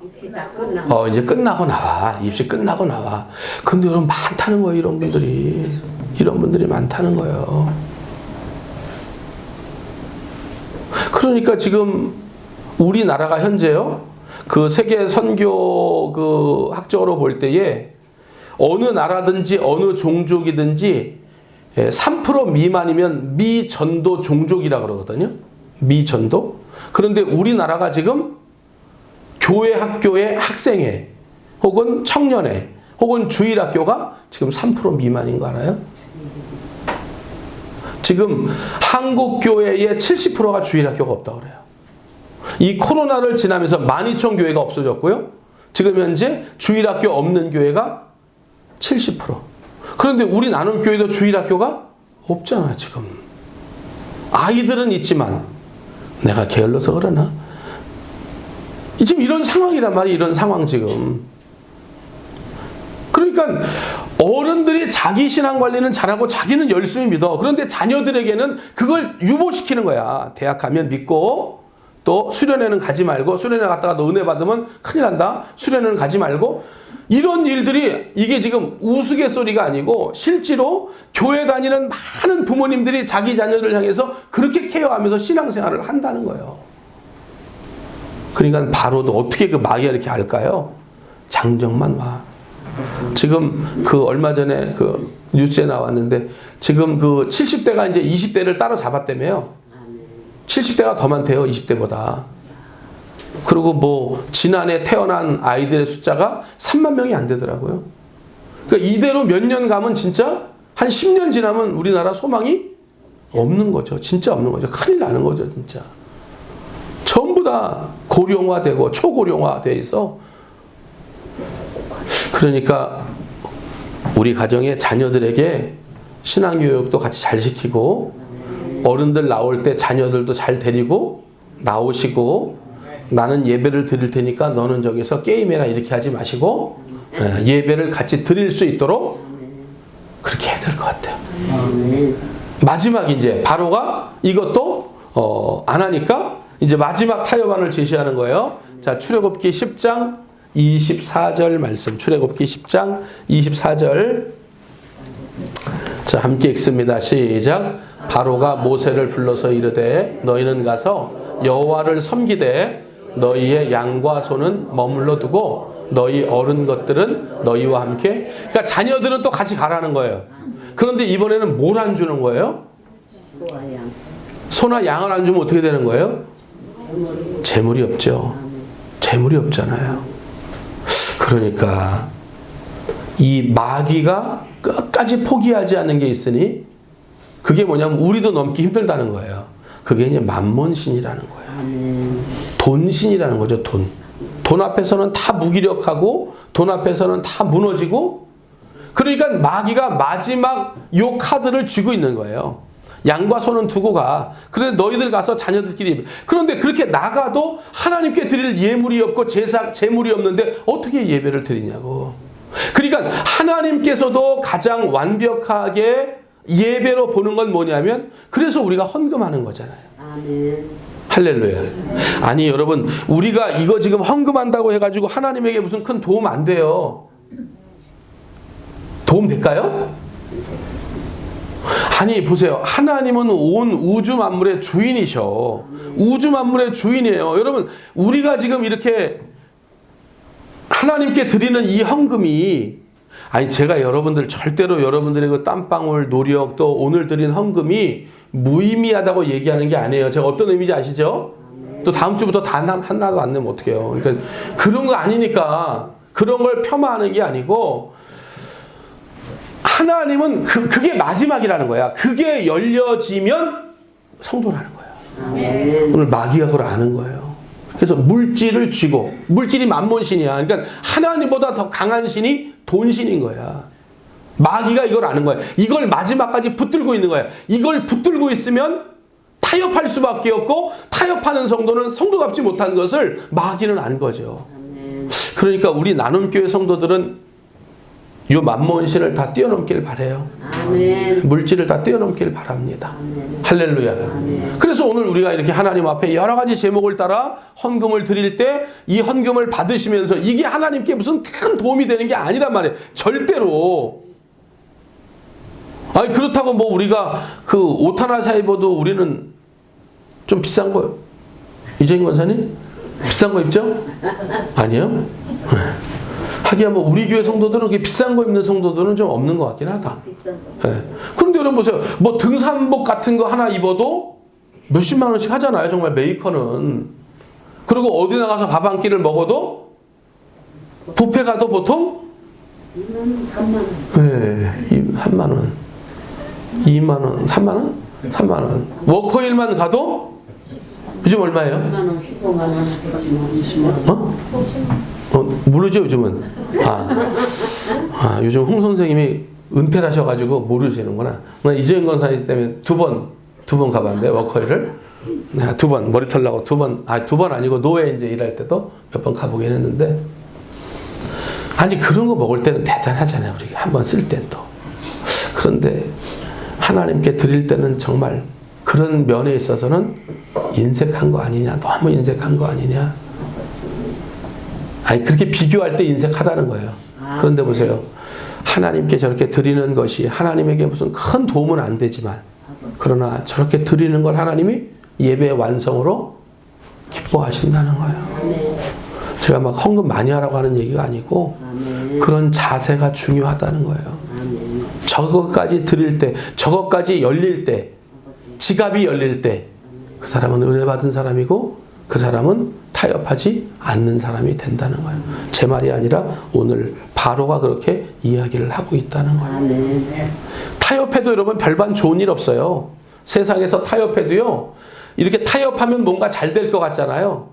이제 끝나고 나와. 입시 끝나고 나와. 근데 여러분 많다는 거예요. 이런 분들이 많다는 거예요. 그러니까 지금 우리나라가 현재요. 그 세계 선교 그 학적으로 볼 때에 어느 나라든지 어느 종족이든지 3% 미만이면 미전도 종족이라고 그러거든요. 미전도. 그런데 우리나라가 지금 교회 학교의 학생회 혹은 청년회 혹은 주일학교가 지금 3% 미만인 거 알아요? 지금 한국교회의 70%가 주일학교가 없다고 그래요. 이 코로나를 지나면서 12,000교회가 없어졌고요. 지금 현재 주일학교 없는 교회가 70%. 그런데 우리 나눔교회도 주일학교가 없잖아 지금. 아이들은 있지만 내가 게을러서 그러나? 지금 이런 상황이란 말이야. 이런 상황 지금. 그러니까 어른들이 자기 신앙 관리는 잘하고 자기는 열심히 믿어. 그런데 자녀들에게는 그걸 유보시키는 거야. 대학 가면 믿고 또 수련회는 가지 말고, 수련회 갔다가 너 은혜 받으면 큰일 난다. 수련회는 가지 말고, 이런 일들이 이게 지금 우스갯소리가 아니고 실제로 교회 다니는 많은 부모님들이 자기 자녀를 향해서 그렇게 케어하면서 신앙생활을 한다는 거예요. 그러니까 바로도 어떻게 그 마귀가 이렇게 알까요? 장정만 와. 지금 그 얼마 전에 그 뉴스에 나왔는데 지금 그 70대가 이제 20대를 따로 잡았다며요. 70대가 더 많대요, 20대보다. 그리고 뭐 지난해 태어난 아이들의 숫자가 3만 명이 안 되더라고요. 그러니까 이대로 몇 년 가면 진짜 한 10년 지나면 우리나라 소망이 없는 거죠. 진짜 없는 거죠. 큰일 나는 거죠, 진짜. 전부 다 고령화되고 초고령화돼 있어. 그러니까 우리 가정의 자녀들에게 신앙교육도 같이 잘 시키고, 어른들 나올 때 자녀들도 잘 데리고 나오시고, 나는 예배를 드릴 테니까 너는 저기서 게임해라 이렇게 하지 마시고 예배를 같이 드릴 수 있도록 그렇게 해야 될 것 같아요. 마지막 이제 바로가 이것도 안 하니까 이제 마지막 타협안을 제시하는 거예요. 자, 출애굽기 10장 24절 말씀. 출애굽기 10장 24절. 자, 함께 읽습니다. 시작. 바로가 모세를 불러서 이르되 너희는 가서 여호와를 섬기되 너희의 양과 소는 머물러 두고 너희 어른 것들은 너희와 함께. 그러니까 자녀들은 또 같이 가라는 거예요. 그런데 이번에는 뭘 안 주는 거예요? 소나 양을 안 주면 어떻게 되는 거예요? 재물이 없죠. 재물이 없잖아요. 그러니까 이 마귀가 끝까지 포기하지 않는 게 있으니 그게 뭐냐면 우리도 넘기 힘들다는 거예요. 그게 이제 만몬신이라는 거예요. 돈신이라는 거죠. 돈. 돈 앞에서는 다 무기력하고 돈 앞에서는 다 무너지고, 그러니까 마귀가 마지막 요 카드를 쥐고 있는 거예요. 양과 소는 두고 가. 그런데 너희들 가서 자녀들끼리. 그런데 그렇게 나가도 하나님께 드릴 예물이 없고 재물이 없는데 어떻게 예배를 드리냐고. 그러니까 하나님께서도 가장 완벽하게 예배로 보는 건 뭐냐면, 그래서 우리가 헌금하는 거잖아요. 아멘. 할렐루야. 아니 여러분, 우리가 이거 지금 헌금한다고 해가지고 하나님에게 무슨 큰 도움 안 돼요. 도움 될까요? 아니 보세요. 하나님은 온 우주 만물의 주인이셔. 우주 만물의 주인이에요. 여러분, 우리가 지금 이렇게 하나님께 드리는 이 헌금이, 아니 제가 여러분들 절대로 여러분들의 그 땀방울 노력 또 오늘 드린 헌금이 무의미하다고 얘기하는 게 아니에요. 제가 어떤 의미인지 아시죠? 또 다음 주부터 다 하나도 안 내면 어떡해요. 그러니까 그런 거 아니니까 그런 걸 폄하하는 게 아니고, 하나님은 그게 마지막이라는 거야. 그게 열려지면 성도라는 거야. 아멘. 오늘 마귀가 그걸 아는 거예요. 그래서 물질을 쥐고, 물질이 만몬신이야. 그러니까 하나님보다 더 강한 신이 돈신인 거야. 마귀가 이걸 아는 거야. 이걸 마지막까지 붙들고 있는 거야. 이걸 붙들고 있으면 타협할 수밖에 없고, 타협하는 성도는 성도답지 못한 것을 마귀는 안 거죠. 그러니까 우리 나눔교회 성도들은 이 만몬신을 다 뛰어넘길 바라요. 아멘. 물질을 다 뛰어넘길 바랍니다. 아멘. 할렐루야. 아멘. 그래서 오늘 우리가 이렇게 하나님 앞에 여러 가지 제목을 따라 헌금을 드릴 때 이 헌금을 받으시면서 이게 하나님께 무슨 큰 도움이 되는 게 아니란 말이에요. 절대로. 아니 그렇다고 뭐 우리가 그 옷 하나 사 입어도 우리는 좀 비싼 거요. 이재인 권사님? 비싼 거 입죠? 아니요? 하기야 뭐 우리 교회 성도들은 그렇게 비싼 거 입는 성도들은 좀 없는 것 같긴 하다. 비싼 거. 네. 그런데 여러분 보세요. 뭐 등산복 같은 거 하나 입어도 몇십만 원씩 하잖아요. 정말 메이커는. 그리고 어디 나가서 밥 한 끼를 먹어도 뷔페 가도 보통 2만 원, 3만 원. 네, 3만 원, 2만 원, 3만 원, 3만 원. 워커힐만 가도 요즘 얼마예요? 2만 원, 15만 원 하겠지만 20만 원. 모르죠 요즘은. 요즘 홍 선생님이 은퇴를 하셔가지고 모르시는구나. 나 이재영 권사님 때문에 두 번 가봤는데 워커힐을. 두 번 머리 털라고 두 번 아니고 노예 이제 일할 때도 몇 번 가보긴 했는데, 아니 그런 거 먹을 때는 대단하잖아요. 우리가 한번 쓸 땐 또. 그런데 하나님께 드릴 때는 정말 그런 면에 있어서는 인색한 거 아니냐, 너무 인색한 거 아니냐. 아니 그렇게 비교할 때 인색하다는 거예요. 그런데 보세요. 하나님께 저렇게 드리는 것이 하나님에게 무슨 큰 도움은 안 되지만, 그러나 저렇게 드리는 걸 하나님이 예배의 완성으로 기뻐하신다는 거예요. 제가 막 헌금 많이 하라고 하는 얘기가 아니고 그런 자세가 중요하다는 거예요. 저것까지 드릴 때, 저것까지 열릴 때, 지갑이 열릴 때 그 사람은 은혜 받은 사람이고 그 사람은 타협하지 않는 사람이 된다는 거예요. 제 말이 아니라 오늘 바로가 그렇게 이야기를 하고 있다는 거예요. 타협해도 여러분 별반 좋은 일 없어요. 세상에서 타협해도요, 이렇게 타협하면 뭔가 잘 될 것 같잖아요.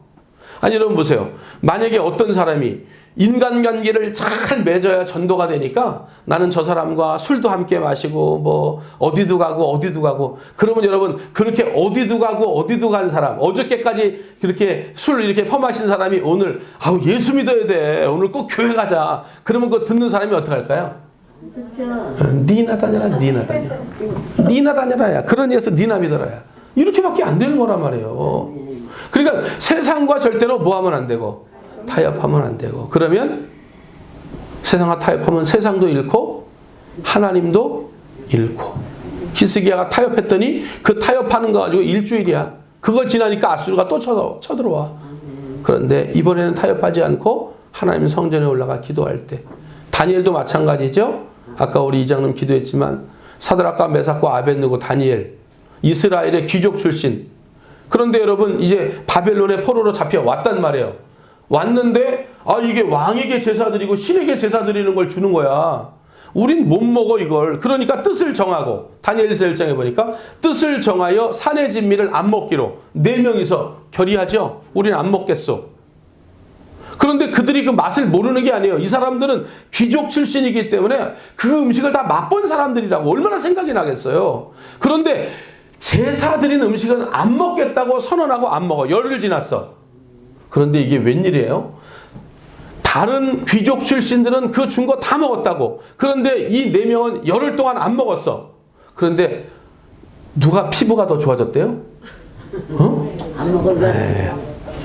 아니 여러분 보세요. 만약에 어떤 사람이 인간관계를 잘 맺어야 전도가 되니까 나는 저 사람과 술도 함께 마시고 뭐 어디도 가고 그러면 여러분 그렇게 어디도 간 사람, 어저께까지 그렇게 술 이렇게 퍼마신 사람이 오늘 아우 예수 믿어야 돼, 오늘 꼭 교회 가자, 그러면 그거 듣는 사람이 어떻게 할까요? 니나 다녀라, 니나 다녀라야, 그런 일에서 니나 믿어라야, 이렇게밖에 안 되는 거란 말이에요. 그러니까 세상과 절대로 뭐 하면 안 되고 타협하면 안 되고, 그러면 세상과 타협하면 세상도 잃고 하나님도 잃고. 히스기야가 타협했더니 그 타협하는 거 가지고 일주일이야. 그거 지나니까 아수르가 또 쳐들어와. 그런데 이번에는 타협하지 않고 하나님 성전에 올라가 기도할 때, 다니엘도 마찬가지죠. 아까 우리 이장님 기도했지만 사드락과 메삭과 아벳느고 다니엘, 이스라엘의 귀족 출신. 그런데 여러분 이제 바벨론의 포로로 잡혀왔단 말이에요. 왔는데 이게 왕에게 제사 드리고 신에게 제사 드리는 걸 주는 거야. 우린 못 먹어 이걸. 그러니까 뜻을 정하고, 다니엘서 1장에 보니까 뜻을 정하여 산의 진미를 안 먹기로 4명이서 결의하죠. 우린 안 먹겠소. 그런데 그들이 그 맛을 모르는 게 아니에요. 이 사람들은 귀족 출신이기 때문에 그 음식을 다 맛본 사람들이라고 얼마나 생각이 나겠어요. 그런데 제사 드린 음식은 안 먹겠다고 선언하고 안 먹어. 열흘 지났어. 그런데 이게 웬일이에요? 다른 귀족 출신들은 그 준 거 다 먹었다고. 그런데 이 4명은 열흘 동안 안 먹었어. 그런데 누가 피부가 더 좋아졌대요?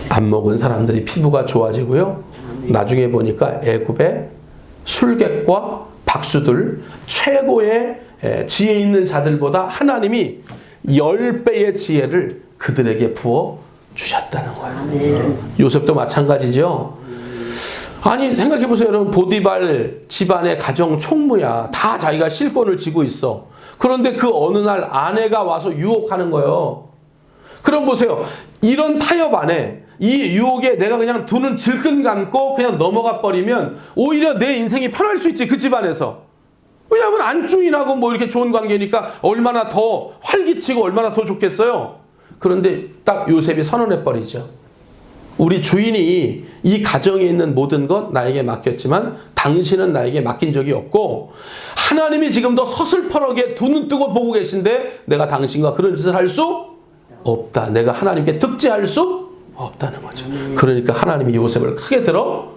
안 먹은 사람들이 피부가 좋아지고요. 나중에 보니까 애굽의 술객과 박수들, 최고의 지혜 있는 자들보다 하나님이 10배의 지혜를 그들에게 부어 주셨다는 거예요. 요셉도 마찬가지죠. 아니 생각해보세요 여러분. 보디발 집안의 가정 총무야. 다 자기가 실권을 쥐고 있어. 그런데 그 어느 날 아내가 와서 유혹하는 거예요. 그럼 보세요. 이런 타협 안에 이 유혹에 내가 그냥 두 눈 질끈 감고 그냥 넘어가 버리면 오히려 내 인생이 편할 수 있지, 그 집안에서. 왜냐하면 안주인하고 뭐 이렇게 좋은 관계니까 얼마나 더 활기치고 얼마나 더 좋겠어요. 그런데 딱 요셉이 선언해 버리죠. 우리 주인이 이 가정에 있는 모든 것 나에게 맡겼지만 당신은 나에게 맡긴 적이 없고 하나님이 지금 더 서슬퍼하게 두 눈 뜨고 보고 계신데 내가 당신과 그런 짓을 할 수 없다. 내가 하나님께 득죄할 수 없다는 거죠. 그러니까 하나님이 요셉을 크게 들어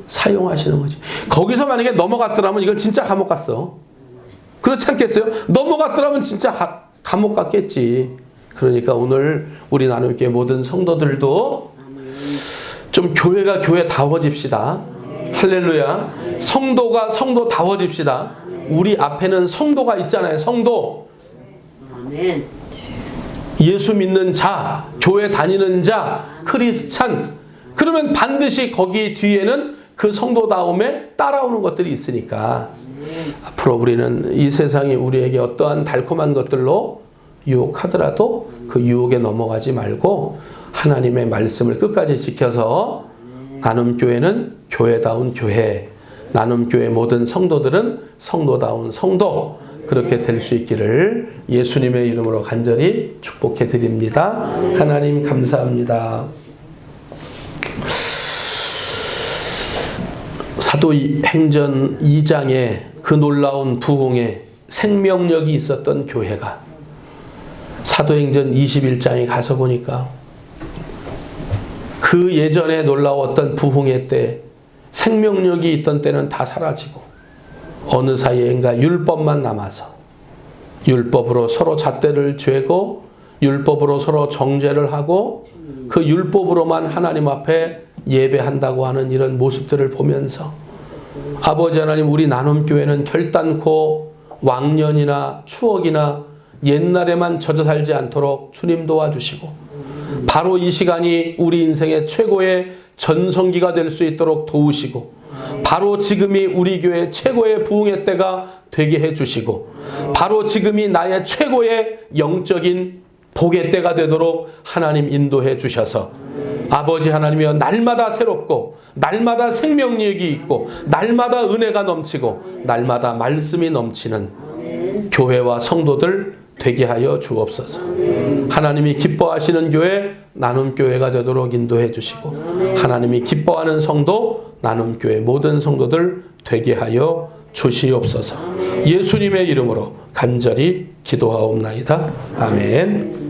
사용하시는 거지. 거기서 만약에 넘어갔더라면 이건 진짜 감옥 갔어. 그렇지 않겠어요? 넘어갔더라면 진짜 감옥 갔겠지. 그러니까 오늘 우리 나눔교회 모든 성도들도 좀 교회가 교회다워집시다. 할렐루야. 성도가 성도다워집시다. 우리 앞에는 성도가 있잖아요. 성도. 아멘. 예수 믿는 자, 교회 다니는 자, 크리스찬. 그러면 반드시 거기 뒤에는 그 성도다움에 따라오는 것들이 있으니까 앞으로 우리는 이 세상이 우리에게 어떠한 달콤한 것들로 유혹하더라도 그 유혹에 넘어가지 말고 하나님의 말씀을 끝까지 지켜서 나눔교회는 교회다운 교회, 나눔교회 모든 성도들은 성도다운 성도, 그렇게 될 수 있기를 예수님의 이름으로 간절히 축복해 드립니다. 하나님 감사합니다. 사도행전 2장에 그 놀라운 부흥에 생명력이 있었던 교회가 사도행전 21장에 가서 보니까 그 예전에 놀라웠던 부흥회 때 생명력이 있던 때는 다 사라지고 어느 사이에인가 율법만 남아서 율법으로 서로 잣대를 죄고 율법으로 서로 정죄를 하고 그 율법으로만 하나님 앞에 예배한다고 하는 이런 모습들을 보면서 아버지 하나님, 우리 나눔교회는 결단코 왕년이나 추억이나 옛날에만 젖어 살지 않도록 주님 도와주시고 바로 이 시간이 우리 인생의 최고의 전성기가 될 수 있도록 도우시고 바로 지금이 우리 교회 최고의 부흥의 때가 되게 해주시고 바로 지금이 나의 최고의 영적인 복의 때가 되도록 하나님 인도해 주셔서 아버지 하나님이여, 날마다 새롭고 날마다 생명력이 있고 날마다 은혜가 넘치고 날마다 말씀이 넘치는 교회와 성도들 되게 하여 주옵소서. 하나님이 기뻐하시는 교회, 나눔교회가 되도록 인도해 주시고 하나님이 기뻐하는 성도, 나눔교회 모든 성도들 되게 하여 주시옵소서. 예수님의 이름으로 간절히 기도하옵나이다. 아멘.